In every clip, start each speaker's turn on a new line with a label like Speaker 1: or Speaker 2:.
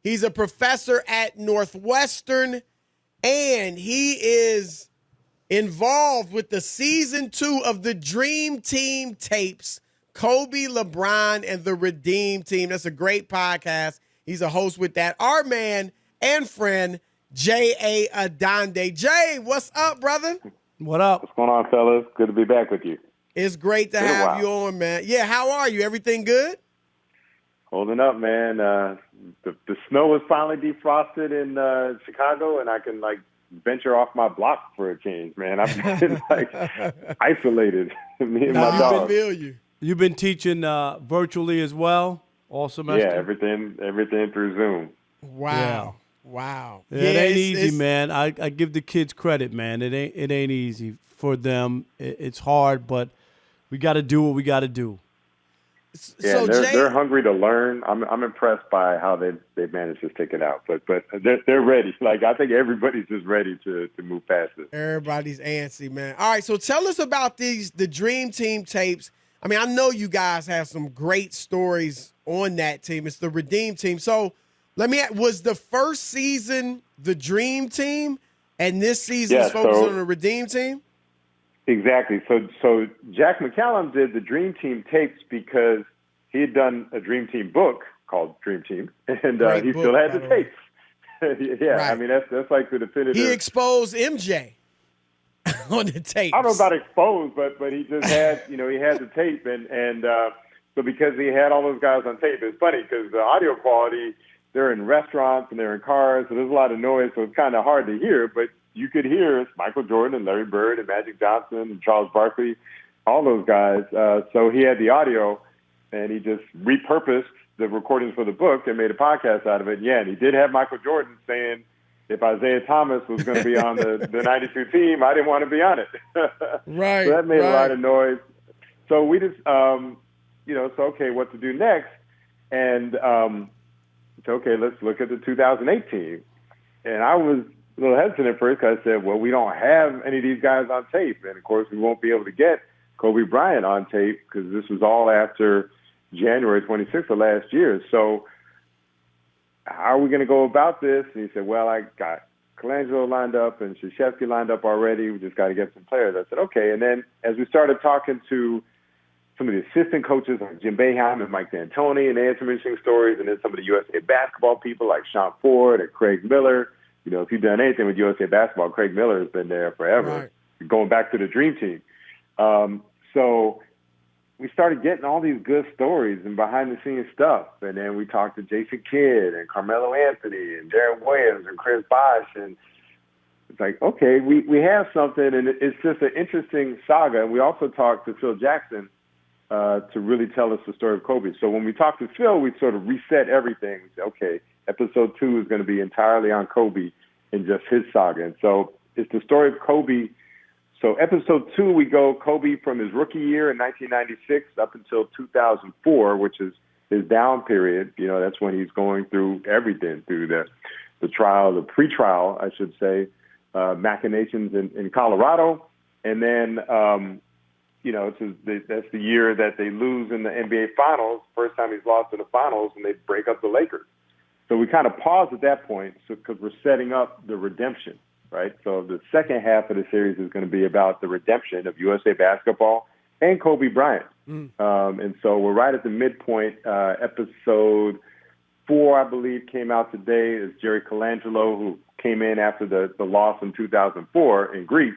Speaker 1: He's a professor at Northwestern, and he is involved with the season 2 of the Dream Team tapes, Kobe, LeBron, and the Redeem Team. That's a great podcast. He's a host with that. Our man and friend, J.A. Adande. Jay, what's up, brother?
Speaker 2: What up?
Speaker 3: What's going on, fellas? Good to be back with you.
Speaker 1: It's great to have you on, man. Yeah, how are you? Everything good?
Speaker 3: Holding up, man. The snow is finally defrosted in Chicago, and I can, venture off my block for a change, man. I've been, isolated, me and my dog.
Speaker 2: You've been teaching virtually as well all semester?
Speaker 3: Yeah, everything through Zoom.
Speaker 1: Wow. Wow.
Speaker 2: Yeah, it ain't easy, man. I give the kids credit, man. It ain't easy for them. It's hard, but we got to do what we got to do.
Speaker 3: Yeah, so they're hungry to learn. I'm impressed by how they've managed to stick it out. But they're ready. I think everybody's just ready to move past it.
Speaker 1: Everybody's antsy, man. All right, so tell us about the Dream Team tapes. I mean, I know you guys have some great stories on that team. It's the Redeem Team. So was the first season the Dream Team, and this season is focused on the Redeem Team?
Speaker 3: Exactly. So Jack McCallum did the Dream Team tapes because he had done a Dream Team book called Dream Team, and he still had the tapes. Yeah, right. I mean that's like the definitive.
Speaker 1: He exposed MJ on the tapes.
Speaker 3: I don't know about exposed, but he just had he had the tape, and so because he had all those guys on tape, it's funny because the audio quality, they're in restaurants and they're in cars, so there's a lot of noise, so it's kind of hard to hear, but you could hear Michael Jordan and Larry Bird and Magic Johnson and Charles Barkley, all those guys. So he had the audio, and he just repurposed the recordings for the book and made a podcast out of it. Yeah, and he did have Michael Jordan saying, if Isaiah Thomas was going to be on the 92 team, I didn't want to be on it.
Speaker 1: Right.
Speaker 3: So that made a lot of noise. So we just, okay, what to do next? And okay, let's look at the 2008 team. And I was a little hesitant at first because I said, well, we don't have any of these guys on tape. And, of course, we won't be able to get Kobe Bryant on tape because this was all after January 26th of last year. So how are we going to go about this? And he said, well, I got Colangelo lined up and Krzyzewski lined up already. We just got to get some players. I said, okay. And then as we started talking to some of the assistant coaches like Jim Boeheim and Mike D'Antoni, and they had some interesting stories, and then some of the USA basketball people like Sean Ford and Craig Miller. If you've done anything with USA basketball, Craig Miller has been there forever, going back to the Dream Team. So we started getting all these good stories and behind-the-scenes stuff. And then we talked to Jason Kidd and Carmelo Anthony and Darren Williams and Chris Bosh. And it's like, okay, we have something, and it's just an interesting saga. And we also talked to Phil Jackson to really tell us the story of Kobe. So when we talked to Phil, we sort of reset everything. Okay, episode 2 is going to be entirely on Kobe and just his saga. And so it's the story of Kobe. So episode 2, we go Kobe from his rookie year in 1996 up until 2004, which is his down period. That's when he's going through everything, through the trial, the pre-trial, I should say, machinations in Colorado. And then, that's the year that they lose in the NBA Finals, first time he's lost in the Finals, and they break up the Lakers. So we kind of pause at that point because we're setting up the redemption, right? So the second half of the series is going to be about the redemption of USA basketball and Kobe Bryant. And so we're right at the midpoint. Episode 4, I believe, came out today. Is Jerry Colangelo, who came in after the loss in 2004 in Greece.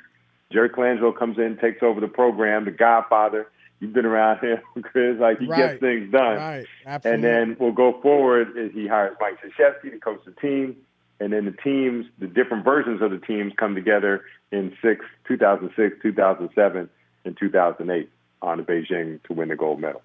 Speaker 3: Jerry Colangelo comes in, takes over the program, the godfather. You've been around him, Chris. He gets things done.
Speaker 1: Right. Absolutely.
Speaker 3: And then we'll go forward as he hires Mike Krzyzewski to coach the team. And then the different versions of the teams come together in 2006, 2007, and 2008 on to Beijing to win the gold medal.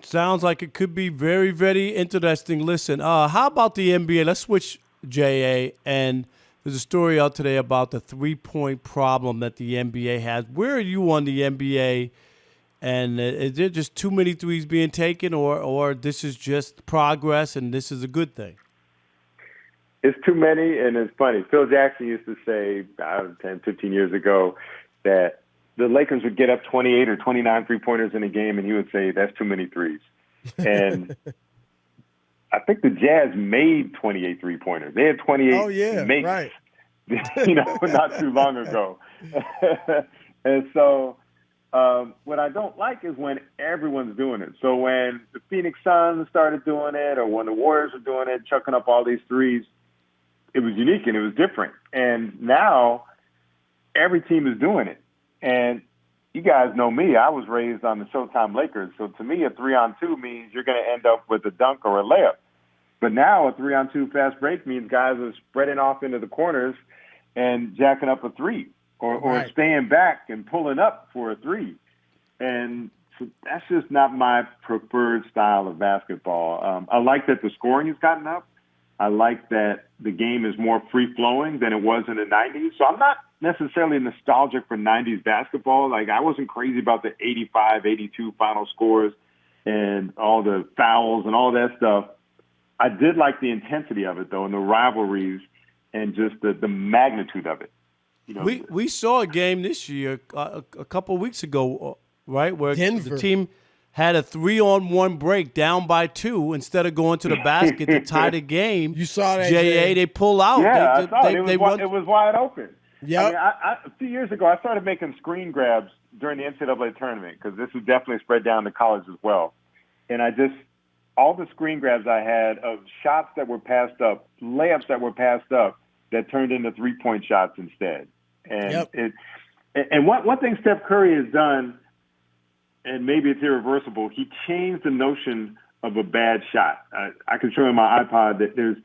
Speaker 2: Sounds like it could be very, very interesting. Listen, how about the NBA? Let's switch, J.A., and there's a story out today about the three-point problem that the NBA has. Where are you on the NBA? And is there just too many threes being taken, or this is just progress and this is a good thing?
Speaker 3: It's too many, and it's funny. Phil Jackson used to say 10, 15 years ago that the Lakers would get up 28 or 29 three-pointers in a game, and he would say, that's too many threes. And I think the Jazz made 28 3-pointers. They had 28 makes,
Speaker 1: right.
Speaker 3: not too long ago. And so what I don't like is when everyone's doing it. So when the Phoenix Suns started doing it, or when the Warriors were doing it, chucking up all these threes, it was unique and it was different. And now every team is doing it. And you guys know me. I was raised on the Showtime Lakers. So to me, a 3-on-2 means you're going to end up with a dunk or a layup. But now a 3-on-2 fast break means guys are spreading off into the corners and jacking up a three, or staying back and pulling up for a three. And so that's just not my preferred style of basketball. I like that the scoring has gotten up. I like that the game is more free-flowing than it was in the 90s. So I'm not necessarily nostalgic for 90s basketball. Like, I wasn't crazy about the 85, 82 final scores and all the fouls and all that stuff. I did like the intensity of it, though, and the rivalries and just the magnitude of it.
Speaker 2: We saw a game this year a couple of weeks ago, right, where
Speaker 1: Denver.
Speaker 2: the team had a 3-on-1 break down by 2 instead of going to the basket to tie the game.
Speaker 1: You saw that,
Speaker 2: J.A., they pull out.
Speaker 3: Yeah, I saw it. It was wide open.
Speaker 1: Yep.
Speaker 3: I mean, a few years ago, I started making screen grabs during the NCAA tournament, because this was definitely spread down to college as well. And all the screen grabs I had of shots that were passed up, layups that were passed up, that turned into 3-point shots instead. And one thing Steph Curry has done, and maybe it's irreversible, he changed the notion of a bad shot. I can show you on my iPod that there's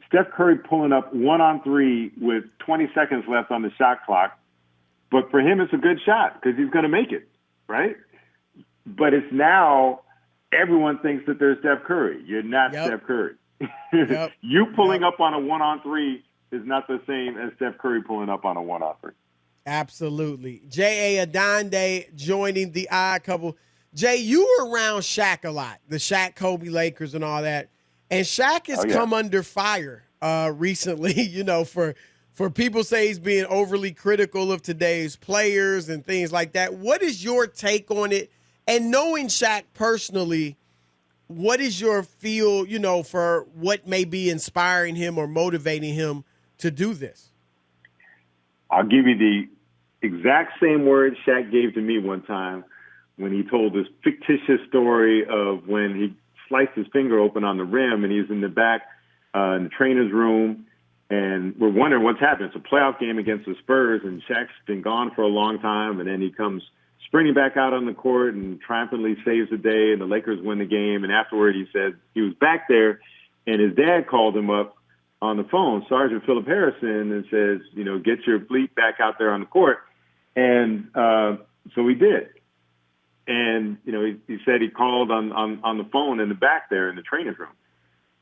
Speaker 3: Steph Curry pulling up 1-on-3 with 20 seconds left on the shot clock. But for him, it's a good shot because he's going to make it, right? But it's now everyone thinks that they're Steph Curry. You're not Steph Curry. You pulling up on a 1-on-3 is not the same as Steph Curry pulling up on a 1-on-3.
Speaker 1: Absolutely. J.A. Adande joining the Odd Couple. Jay, you were around Shaq a lot, the Shaq Kobe Lakers and all that. And Shaq has come under fire recently, for people say he's being overly critical of today's players and things like that. What is your take on it? And knowing Shaq personally, what is your feel, for what may be inspiring him or motivating him to do this?
Speaker 3: I'll give you the exact same words Shaq gave to me one time when he told this fictitious story of when he sliced his finger open on the rim and he's in the back in the trainer's room, and we're wondering what's happening. It's a playoff game against the Spurs, and Shaq's been gone for a long time, and then he comes sprinting back out on the court and triumphantly saves the day, and the Lakers win the game. And afterward, he said he was back there, and his dad called him up on the phone, Sergeant Philip Harrison, and says, get your fleet back out there on the court. And so he did. And, he said he called on the phone in the back there in the training room.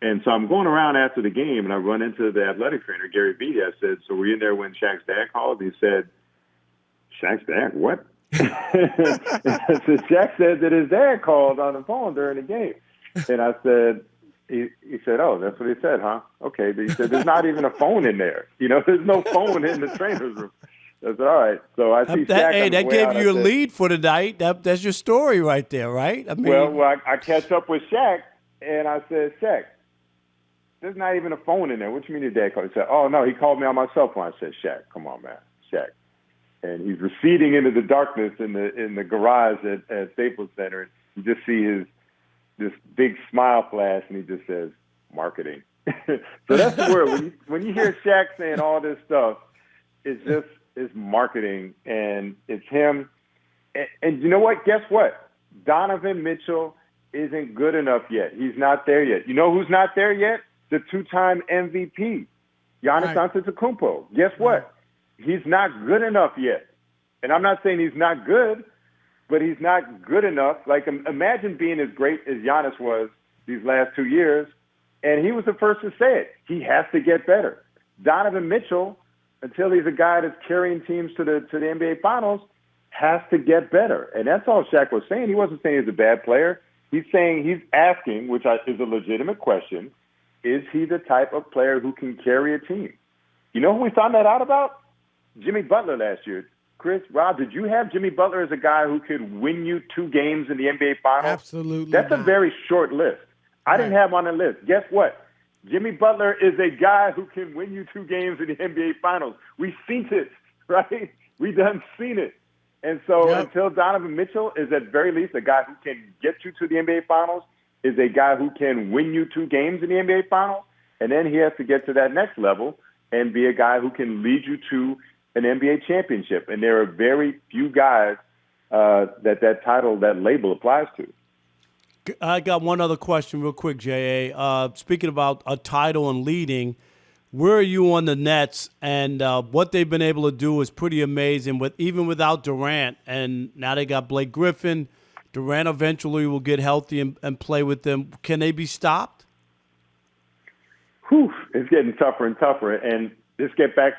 Speaker 3: And so I'm going around after the game, and I run into the athletic trainer, Gary Beatty. I said, so were you in there when Shaq's dad called? He said, Shaq's dad? What? So Shaq said that his dad called on the phone during the game. And I said, he said, oh, that's what he said, huh? Okay. But he said, there's not even a phone in there. There's no phone in the trainer's room. I said, all right. So I see Shaq.
Speaker 2: Hey, that gave you a lead for the night. That's your story right there, right? I mean,
Speaker 3: well, I catch up with Shaq, and I said, Shaq, there's not even a phone in there. What you mean your dad called? He said, oh, no, he called me on my cell phone. I said, Shaq, come on, man, Shaq. And he's receding into the darkness in the garage at Staples Center. And you just see this big smile flash, and he just says, marketing. So that's the word. When you hear Shaq saying all this stuff, it's marketing, and it's him. And you know what? Guess what? Donovan Mitchell isn't good enough yet. He's not there yet. You know who's not there yet? The two-time MVP, Giannis Antetokounmpo. Guess what? He's not good enough yet. And I'm not saying he's not good, but he's not good enough. Like, imagine being as great as Giannis was these last 2 years, and he was the first to say it. He has to get better. Donovan Mitchell, until he's a guy that's carrying teams to the NBA Finals, has to get better. And that's all Shaq was saying. He wasn't saying he's a bad player. He's asking, which is a legitimate question, is he the type of player who can carry a team? You know who we found that out about? Jimmy Butler last year. Chris, Rob, did you have Jimmy Butler as a guy who could win you 2 games in the NBA Finals?
Speaker 1: Absolutely.
Speaker 3: That's
Speaker 1: not.
Speaker 3: a very short list. I didn't have him on the list. Guess what? Jimmy Butler is a guy who can win you 2 games in the NBA Finals. We've seen it, right? We done seen it. And so until Donovan Mitchell is at very least a guy who can get you to the NBA Finals, is a guy who can win you 2 games in the NBA Finals, and then he has to get to that next level and be a guy who can lead you to an NBA championship. And there are very few guys that title, that label applies to.
Speaker 2: I got one other question real quick, J.A. Speaking about a title and leading, where are you on the Nets? And what they've been able to do is pretty amazing, even without Durant. And now they got Blake Griffin. Durant eventually will get healthy and play with them. Can they be stopped?
Speaker 3: Whew, it's getting tougher and tougher. And this gets back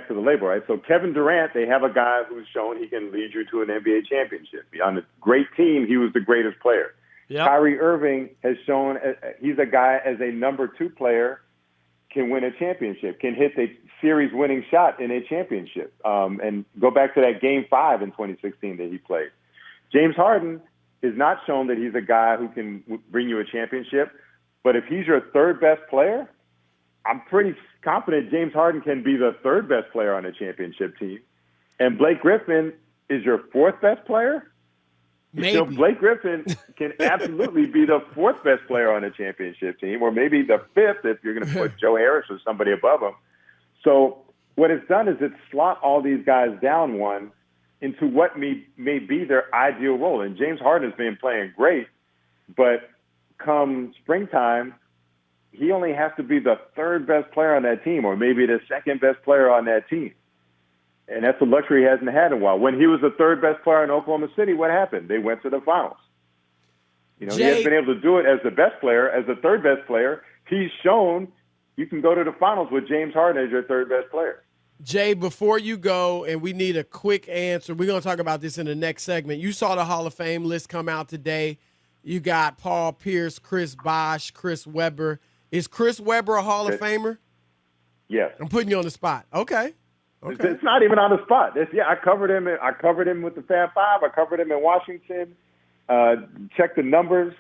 Speaker 3: to the label, right? So Kevin Durant, they have a guy who's shown he can lead you to an NBA championship. On a great team, he was the greatest player. Yep. Kyrie Irving has shown he's a guy as a number 2 player can win a championship, can hit the series-winning shot in a championship. And go back to that Game 5 in 2016 that he played. James Harden is not shown that he's a guy who can bring you a championship, but if he's your 3rd best player, I'm pretty confident James Harden can be the 3rd best player on a championship team. And Blake Griffin is your 4th best player.
Speaker 1: Maybe.
Speaker 3: So Blake Griffin can absolutely be the 4th best player on a championship team, or maybe the 5th if you're going to put Joe Harris or somebody above him. So what it's done is it's slot all these guys down one into what may be their ideal role. And James Harden has been playing great, but come springtime, he only has to be the 3rd best player on that team, or maybe the 2nd best player on that team. And that's a luxury he hasn't had in a while. When he was the 3rd best player in Oklahoma City, what happened? They went to the finals. He hasn't been able to do it as the best player, as the 3rd best player. He's shown you can go to the finals with James Harden as your 3rd best player.
Speaker 1: Jay, before you go, and we need a quick answer, we're going to talk about this in the next segment. You saw the Hall of Fame list come out today. You got Paul Pierce, Chris Bosh, Chris Webber. Is Chris Webber a Hall of Famer?
Speaker 3: Yes.
Speaker 1: I'm putting you on the spot. Okay.
Speaker 3: It's not even on the spot. I covered him. I covered him with the Fab Five. I covered him in Washington. Check the numbers.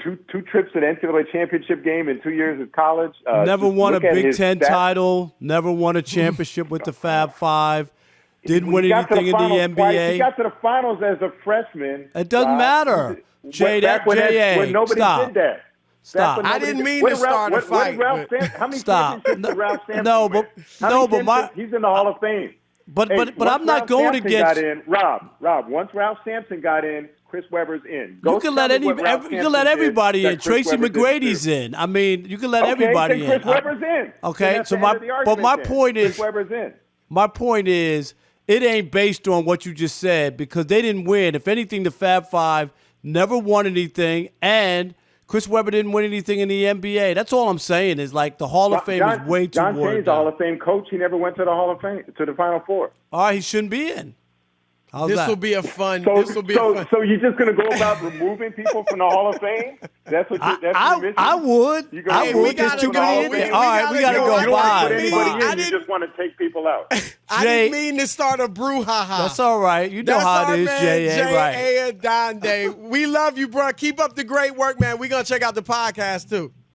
Speaker 3: Two trips to the NCAA championship game in 2 years of college.
Speaker 2: Never won a Big Ten title. Never won a championship with the Fab Five. Didn't win anything in the NBA.
Speaker 3: He got to the finals as a freshman.
Speaker 2: It doesn't matter. Jay,
Speaker 3: when nobody did that.
Speaker 2: Stop.
Speaker 1: I didn't mean to start a fight.
Speaker 3: How many championships did Ralph Sampson
Speaker 2: but
Speaker 3: he's in the Hall of Fame.
Speaker 2: But I'm not going against
Speaker 3: Rob. Once Ralph Sampson got in, Chris Webber's in.
Speaker 2: You can let everybody in. Tracy McGrady's in. I mean, you can let everybody in.
Speaker 3: Chris Webber's in.
Speaker 2: Okay, so my point is,
Speaker 3: Chris Webber's in.
Speaker 2: My point is, it ain't based on what you just said because they didn't win. If anything, the Fab Five never won anything, and Chris Webber didn't win anything in the NBA. That's all I'm saying is like the Hall of Fame is way too
Speaker 3: John
Speaker 2: watered
Speaker 3: Shane's
Speaker 2: down.
Speaker 3: Hall of Fame coach. He never went to the Hall of Fame, to the Final Four.
Speaker 2: All right, he shouldn't be in. How's
Speaker 1: this
Speaker 2: that?
Speaker 1: will be a fun.
Speaker 3: So you're just going to go about removing people from the Hall of Fame? That's what you're missing?
Speaker 2: I would. There's too many in there. All right, we got to go by.
Speaker 3: You just want to take people out.
Speaker 1: I didn't mean to start a brouhaha.
Speaker 2: That's all right. You know how it is, J.A. Right.
Speaker 1: J.A. Adande. We love you, bro. Keep up the great work, man. We're going to check out the podcast, too.